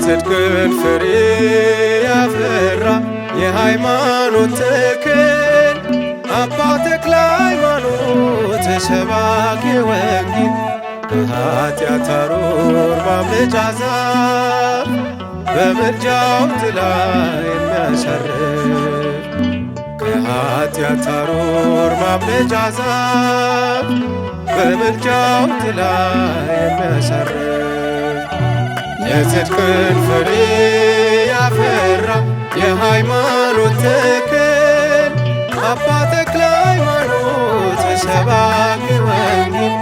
የጽድቅን ፍሬ ያፈራ የሃይማኖት ተክል አባ ተክለ ሃይማኖት ሰባኪ ወንጌል ከኃጢአት አሩር ማምለጫ ዛፍ በምልጃው ጥላ የሚያሳርፍ ከኃጢአት አሩር ማምለጫ ዛፍ በምልጃው ጥላ የሚያሳርፍ የጽድቅን ፍሬ ያፈራ የሃይማኖት ተክል አባ ተክለ ሃይማኖት ሰባኪ ወንጌል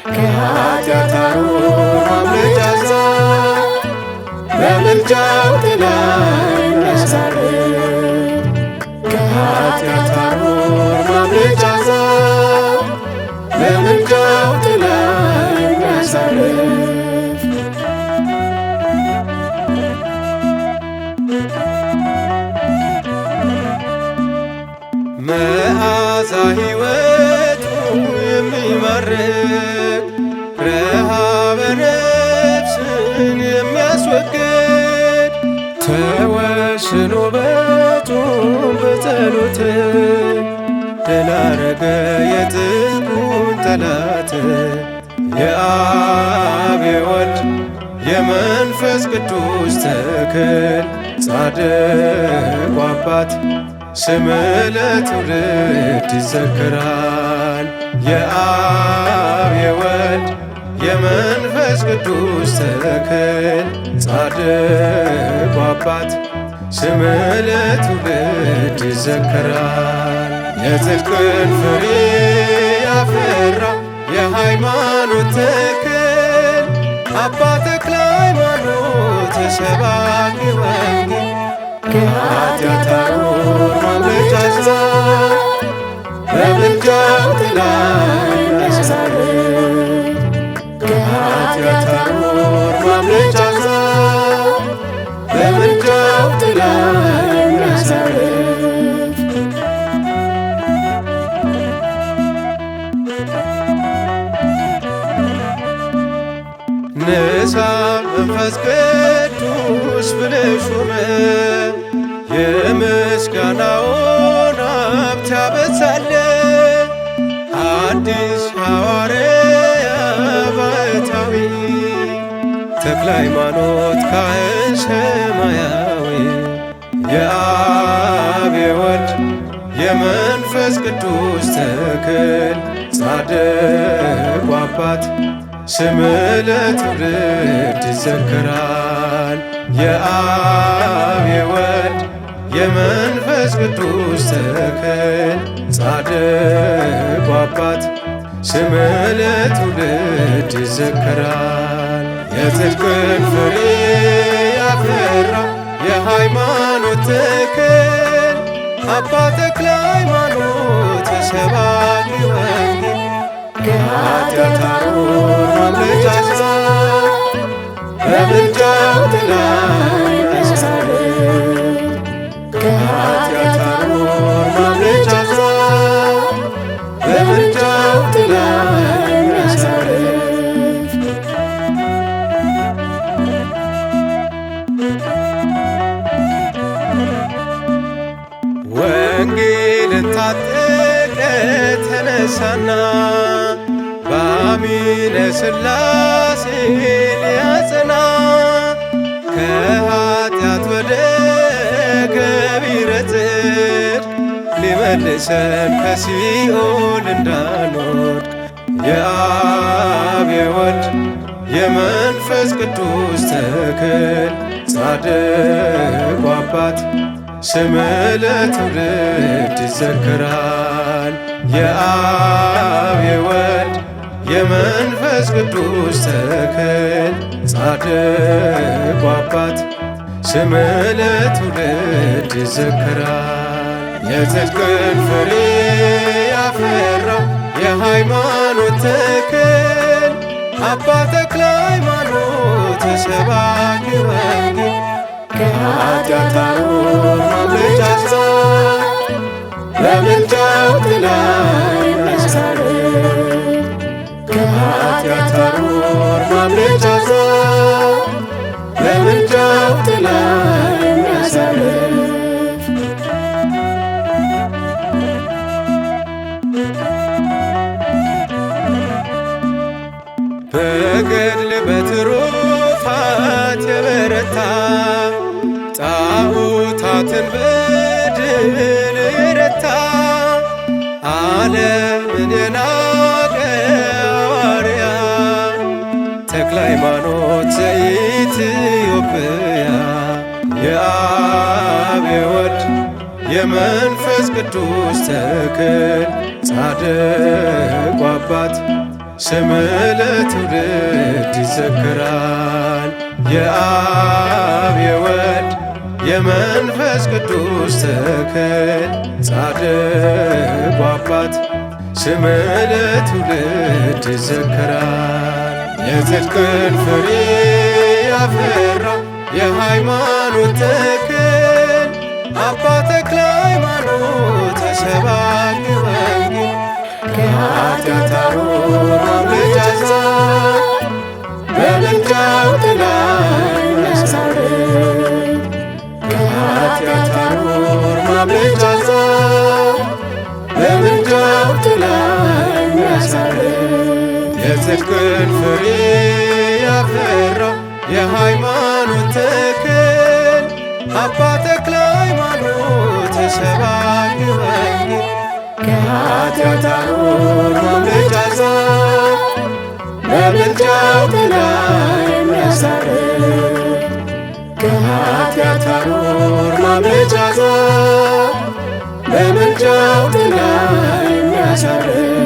ከኃጢአት አሩር ማምለጫ ዛፍ በምልጃው ጥላ የሚያሳርፍ ከኃጢአት አሩር ማምለጫ ዛፍ በምልጃው ጥላ የሚያሳርፍ መዓዛ ሕይወቱ የሚማርክ ረሃበ ነፍስን የሚያስወግድ ተወስኖ ውበቱን በጸሎት ድል አረገ የጥልቁን ጠላት የአብ የወልድ የመንፈስ ቅዱስ ተክል ጻድቁ አባት ስም ለትውልድ ይዘከራል። የአብ የወልድ የመንፈስ ቅዱስ ተክል ጻድቁ አባት ስም ለትውልድ ይዘከራል። የጽድቅን ፍሬ ያፈራ የሃይማኖት ተክል አባ ተክለ ሃይማኖት ሰባኪ ወንጌል ከኃጢአት አሩር ማምለጫ ዛፍ በምልጃው ጥላ የሚያሳርፍ ከኃጢአት አሩር ማምለጫ ዛፍ በምልጃው ጥላ የሚያሳርፍ ንሳ መንፈስ ቅዱስ ብለሽ ሹመ የምስጋናውን ሀብት ያበዛል አዲስ ሐዋርያ ባሕታዊ ተክለ ሃይማኖት ካህን ሰማያዊ የአብ የወልድ የመንፈስ ቅዱስ ተክል ጻድቁ አባት ስም ለትውልድ ይዘከራል። የአብ የወልድ የመንፈስ ቅዱስ ተክል ጻድቁ አባት ስም ለትውልድ ይዘከራል። የጽድቅን ፍሬ ያፈራ የሃይማኖት ተክል አባ ተክለ ሃይማኖት ሰባኪ ወንጌል ከኃጢአት አሩር ማምለጫ ዛፍ በምልጃው ጥላ የሚያሳርፍ ከኃጢአት አሩር ማምለጫ ዛፍ በምልጃው ጥላ የሚያሳርፍ ወንጌልን ታጥቀ ተነሳና በአሚነ ሥላሴ ሊያጸና ከኃጢአት ወደ ገቢረ ጽድቅ ሊመልሰን ከሲኦል እንዳንወድቅ የአብ የወልድ የመንፈስ ቅዱስ ተክል ጻድቁ አባት ስም ለትውልድ ይዘከራል። የአብ የወልድ የመንፈስ ቅዱስ ተክል ጻድቁ አባት ስም ለትውልድ ይዘከራል። የጽድቅን ፍሬ ያፈራ የሃይማኖት ተክል አባ ተክለ ሃይማኖት ሰባኪ ወንጌል ከኃጢአት አሩር ማምለጫ ዛፍ በምልጃው ጥላ የሚያሳርፍ ከኃጢአት አሩር ማምለጫ ዛፍ በምልጃው ጥላ የሚያሳርፍ በገድል በትሩፋት የበረታ ጣዖታትን በድል የረታ ዓለምን የናቀ ሐዋርያ ተክለ ሃይማኖት ዘኢትዮጵያ የአብ የወልድ የመንፈስ ቅዱስ ተክል ጻድቁ አባት ስምህ ለትውልድ ይዘከራል። የአብ የወልድ የመንፈስ ቅዱስ ተክል ጻድቁ አባት ስምህ ለትውልድ ይዘከራል። የጽድቅን ፍሬ ያፈራ የሃይማኖት ተክል አባ ተክለ ሃይማኖት ሰባኪ ወንጌል ከኃጢአት አሮር ማምለጫ ዛፍ በምልጃው ጥላ የሚያሳርፍ ከኃጢአት አሮር ማምለጫ ዛፍ በምልጃው ጥላ የሚያሳርፍ የጽድቅን ፍሬ ያፈራ የሃይማኖት ተክል አባ ተክለ ሃይማኖት ሰባኪ ወንጌል ከኃጢአት አሮር ማምለጫ ዛፍ በምልጃው ጥላ የሚያሳርፍ ከኃጢአት አሮር ማምለጫ ዛፍ በምልጃው ጥላ የሚያሳርፍ